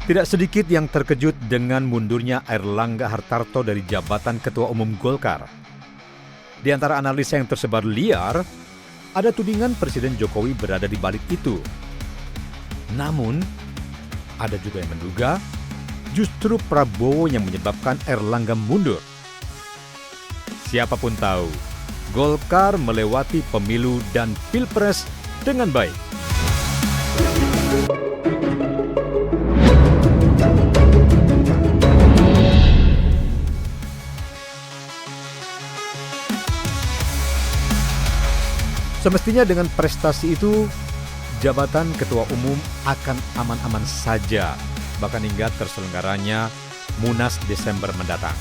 Tidak sedikit yang terkejut dengan mundurnya Airlangga Hartarto dari jabatan Ketua Umum Golkar. Di antara analisa yang tersebar liar, ada tudingan Presiden Jokowi berada di balik itu. Namun, ada juga yang menduga justru Prabowo yang menyebabkan Airlangga mundur. Siapapun tahu, Golkar melewati pemilu dan pilpres dengan baik. Semestinya dengan prestasi itu, jabatan Ketua Umum akan aman-aman saja, bahkan hingga terselenggaranya Munas Desember mendatang.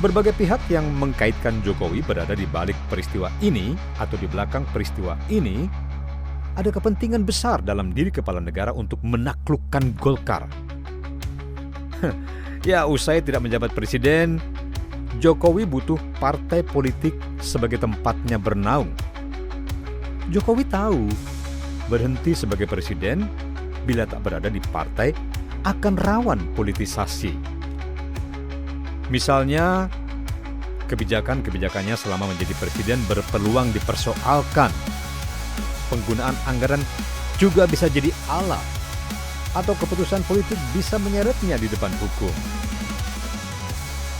Berbagai pihak yang mengkaitkan Jokowi berada di balik peristiwa ini atau di belakang peristiwa ini, ada kepentingan besar dalam diri kepala negara untuk menaklukkan Golkar. Ya, usai tidak menjabat presiden, Jokowi butuh partai politik sebagai tempatnya bernaung. Jokowi tahu berhenti sebagai presiden bila tak berada di partai akan rawan politisasi. Misalnya, kebijakan-kebijakannya selama menjadi presiden berpeluang dipersoalkan. Penggunaan anggaran juga bisa jadi alat, atau keputusan politik bisa menyeretnya di depan hukum.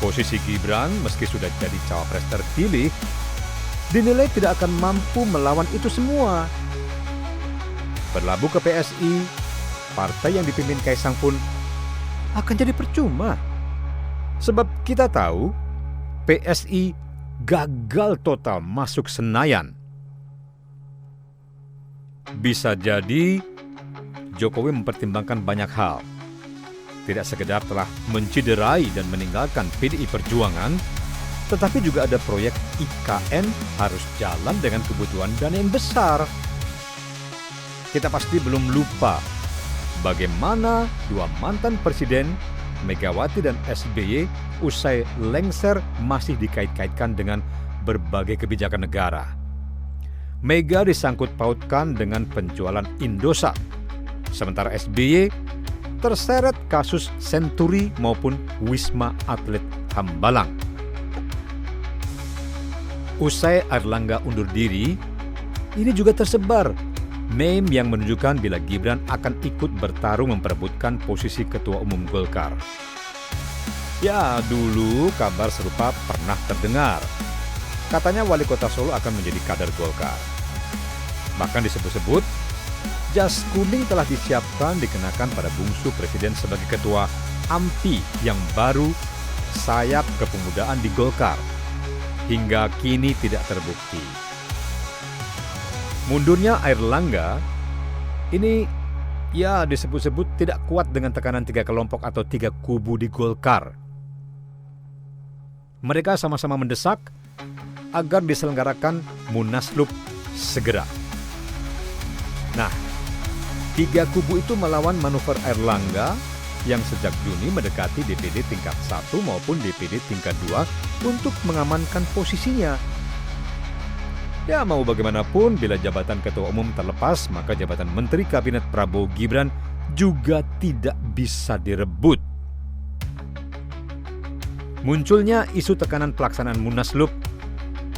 Posisi Gibran meski sudah jadi cawapres terpilih, dinilai tidak akan mampu melawan itu semua. Berlabuh ke PSI, partai yang dipimpin Kaisang pun akan jadi percuma. Sebab kita tahu PSI gagal total masuk Senayan. Bisa jadi Jokowi mempertimbangkan banyak hal. Tidak sekedar telah menciderai dan meninggalkan PDI Perjuangan, tetapi juga ada proyek IKN harus jalan dengan kebutuhan dana yang besar. Kita pasti belum lupa bagaimana dua mantan presiden, Megawati dan SBY, usai lengser masih dikait-kaitkan dengan berbagai kebijakan negara. Mega disangkut pautkan dengan penjualan Indosat, sementara SBY terseret kasus Senturi maupun Wisma Atlet Hambalang. Usai Airlangga undur diri, ini juga tersebar meme yang menunjukkan bila Gibran akan ikut bertarung memperebutkan posisi Ketua Umum Golkar. Ya, dulu kabar serupa pernah terdengar. Katanya wali kota Solo akan menjadi kader Golkar. Bahkan disebut-sebut, jas kuning telah disiapkan dikenakan pada bungsu presiden sebagai ketua AMPI yang baru sayap kepemudaan di Golkar. Hingga kini tidak terbukti. Mundurnya Airlangga ini ya disebut-sebut tidak kuat dengan tekanan tiga kelompok atau tiga kubu di Golkar. Mereka sama-sama mendesak agar diselenggarakan Munaslup segera. Nah, tiga kubu itu melawan manuver Airlangga yang sejak Juni mendekati DPD tingkat 1 maupun DPD tingkat 2 untuk mengamankan posisinya. Ya, mau bagaimanapun bila jabatan Ketua Umum terlepas, maka jabatan Menteri Kabinet Prabowo Gibran juga tidak bisa direbut. Munculnya isu tekanan pelaksanaan Munaslup,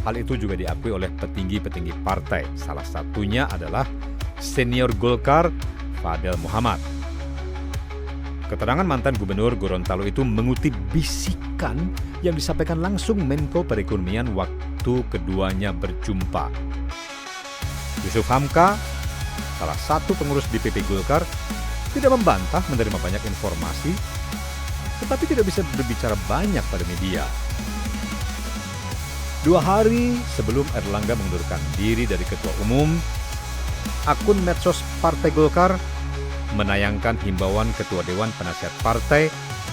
hal itu juga diakui oleh petinggi-petinggi partai. Salah satunya adalah senior Golkar, Fadel Muhammad. Keterangan mantan Gubernur Gorontalo itu mengutip bisikan yang disampaikan langsung Menko Perekonomian waktu keduanya berjumpa. Yusuf Hamka, salah satu pengurus DPP Golkar, tidak membantah menerima banyak informasi, tetapi tidak bisa berbicara banyak pada media. 2 hari sebelum Airlangga mengundurkan diri dari Ketua Umum, akun medsos Partai Golkar menayangkan himbauan Ketua Dewan Penasihat Partai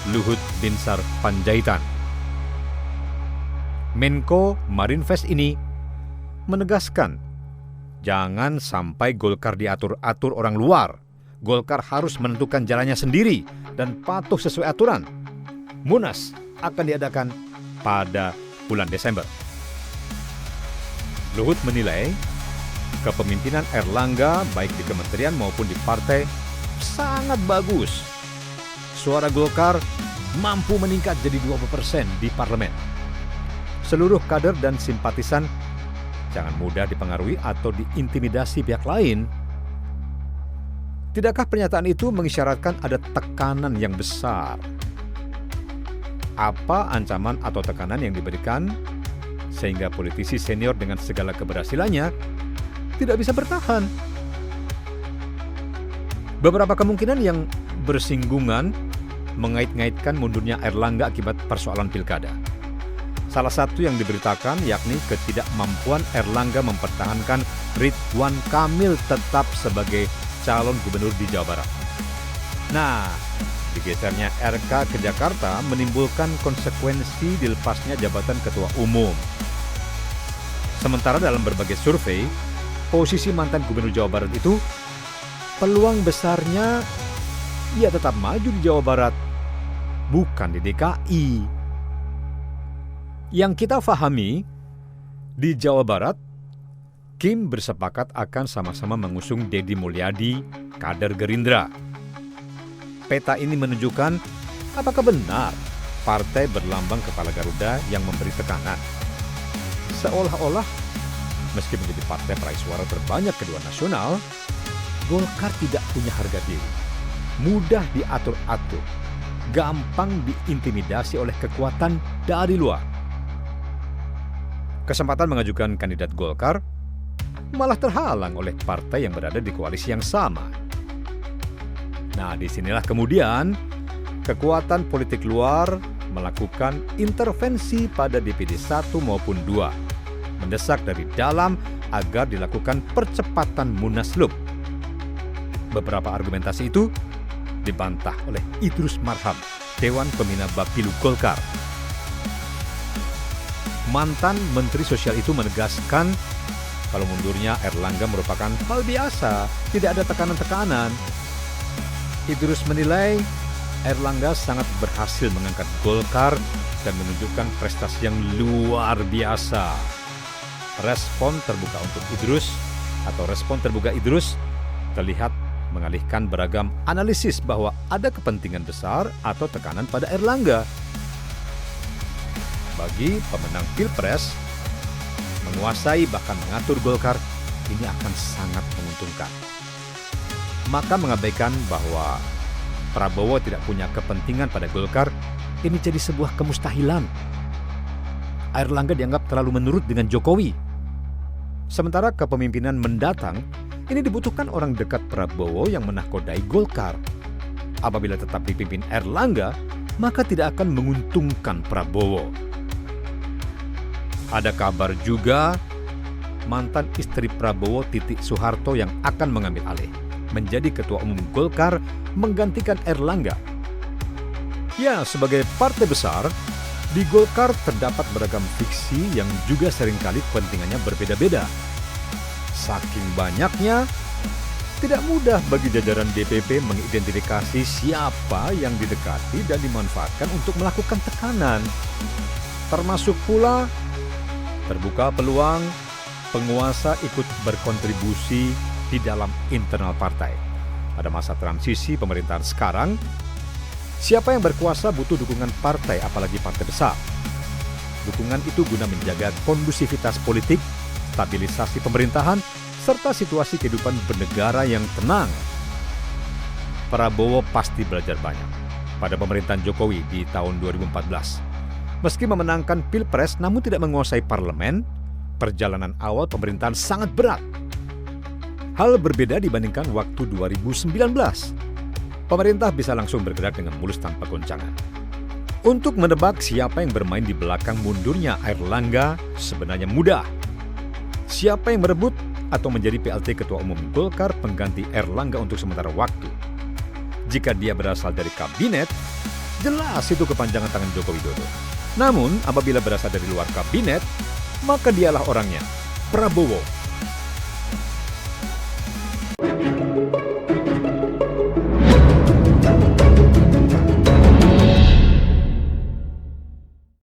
Luhut Binsar Panjaitan. Menko Marinvest ini menegaskan, jangan sampai Golkar diatur-atur orang luar. Golkar harus menentukan jalannya sendiri dan patuh sesuai aturan. Munas akan diadakan pada bulan Desember. Luhut menilai kepemimpinan Airlangga baik di kementerian maupun di partai sangat bagus suara Golkar mampu meningkat jadi 20% di parlemen. Seluruh kader dan simpatisan jangan mudah dipengaruhi atau diintimidasi pihak lain. Tidakkah pernyataan itu mengisyaratkan ada tekanan yang besar? Apa ancaman atau tekanan yang diberikan sehingga politisi senior dengan segala keberhasilannya tidak bisa bertahan? Beberapa kemungkinan yang bersinggungan mengait-ngaitkan mundurnya Airlangga akibat persoalan pilkada. Salah satu yang diberitakan yakni ketidakmampuan Airlangga mempertahankan Ridwan Kamil tetap sebagai calon gubernur di Jawa Barat. Nah, digesernya RK ke Jakarta menimbulkan konsekuensi dilepasnya jabatan ketua umum. Sementara dalam berbagai survei, posisi mantan gubernur Jawa Barat itu peluang besarnya ia tetap maju di Jawa Barat, bukan di DKI. Yang kita pahami, di Jawa Barat, Kim bersepakat akan sama-sama mengusung Deddy Mulyadi, kader Gerindra. Peta ini menunjukkan apakah benar partai berlambang kepala Garuda yang memberi tekanan. Seolah-olah meski menjadi partai peraih suara terbanyak kedua nasional, Golkar tidak punya harga diri, mudah diatur-atur, gampang diintimidasi oleh kekuatan dari luar. Kesempatan mengajukan kandidat Golkar malah terhalang oleh partai yang berada di koalisi yang sama. Nah, disinilah kemudian kekuatan politik luar melakukan intervensi pada DPD 1 maupun 2, mendesak dari dalam agar dilakukan percepatan Munaslup. Beberapa argumentasi itu dibantah oleh Idrus Marham, Dewan Pembina Bapilu Golkar. Mantan Menteri Sosial itu menegaskan kalau mundurnya Airlangga merupakan hal biasa, tidak ada tekanan-tekanan. Idrus menilai Airlangga sangat berhasil mengangkat Golkar dan menunjukkan prestasi yang luar biasa. Respon terbuka Idrus terlihat mengalihkan beragam analisis bahwa ada kepentingan besar atau tekanan pada Airlangga. Bagi pemenang Pilpres, menguasai bahkan mengatur Golkar ini akan sangat menguntungkan. Maka mengabaikan bahwa Prabowo tidak punya kepentingan pada Golkar ini jadi sebuah kemustahilan. Airlangga dianggap terlalu menurut dengan Jokowi. Sementara kepemimpinan mendatang ini dibutuhkan orang dekat Prabowo yang menakodai Golkar. Apabila tetap dipimpin Airlangga, maka tidak akan menguntungkan Prabowo. Ada kabar juga mantan istri Prabowo Titik Soeharto yang akan mengambil alih menjadi ketua umum Golkar menggantikan Airlangga. Ya, sebagai partai besar, di Golkar terdapat beragam fiksi yang juga seringkali kepentingannya berbeda-beda. Saking banyaknya, tidak mudah bagi jajaran DPP mengidentifikasi siapa yang didekati dan dimanfaatkan untuk melakukan tekanan. Termasuk pula terbuka peluang penguasa ikut berkontribusi di dalam internal partai. Pada masa transisi pemerintahan sekarang, siapa yang berkuasa butuh dukungan partai, apalagi partai besar. Dukungan itu guna menjaga kondusivitas politik, stabilisasi pemerintahan, serta situasi kehidupan bernegara yang tenang. Prabowo pasti belajar banyak pada pemerintahan Jokowi di tahun 2014. Meski memenangkan Pilpres namun tidak menguasai parlemen, perjalanan awal pemerintahan sangat berat. Hal berbeda dibandingkan waktu 2019. Pemerintah bisa langsung bergerak dengan mulus tanpa goncangan. Untuk menebak siapa yang bermain di belakang mundurnya Airlangga sebenarnya mudah. Siapa yang merebut atau menjadi PLT Ketua Umum Golkar pengganti Airlangga untuk sementara waktu. Jika dia berasal dari kabinet, jelas itu kepanjangan tangan Joko Widodo. Namun, apabila berasal dari luar kabinet, maka dialah orangnya, Prabowo.